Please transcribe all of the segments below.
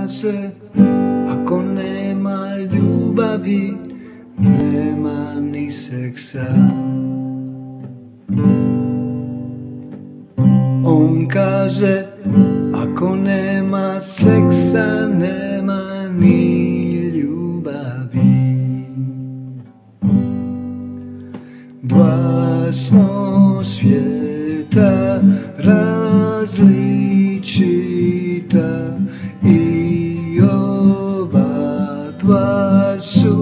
kaže, ako nema ljubavi, nema ni seksa. On kaže, ako nema seksa, nema ni ljubavi. Dva smo svijeta različita i oba dva su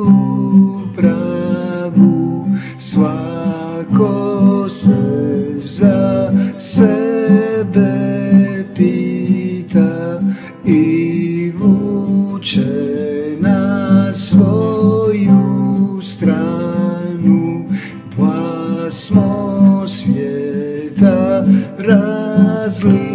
u pravu. Svako se za sebe pita i vuče na svoju stranu. Dva smo svijeta različita,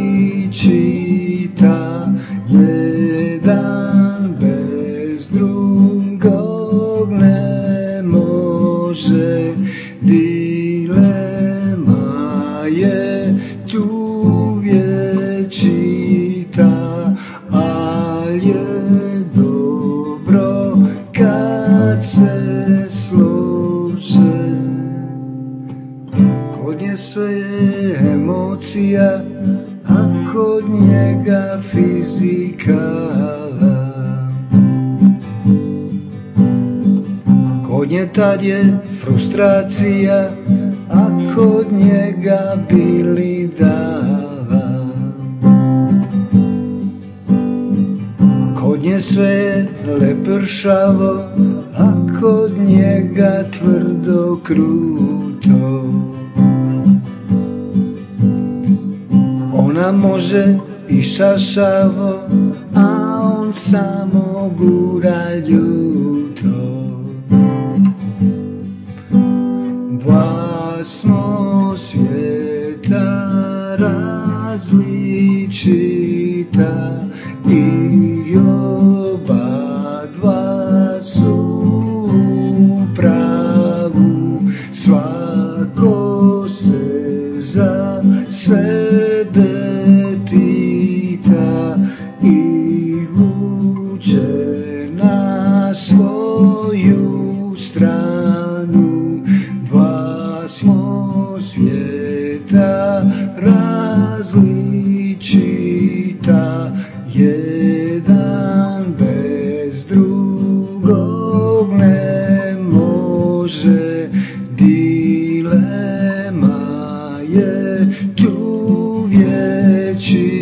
jedan bez drugog ne može. Dilema je tu vječita, al je dobro kad se slože. Kod nje sve je emocija, a kod njega fizikala. Kod nje tad je frustracija, a kod njega bili dala. Kod nje sve je lepršavo, a kod njega tvrdo kruto. Ona može i šašavo, a on samo gura ljuto. Dva smo svijeta različita i oba dva su u pravu. Svako se za sebe pita i vuče na svoju stranu. Dva smo svijeta različita, jedan bez drugog ne može. Dilema je tu vječita,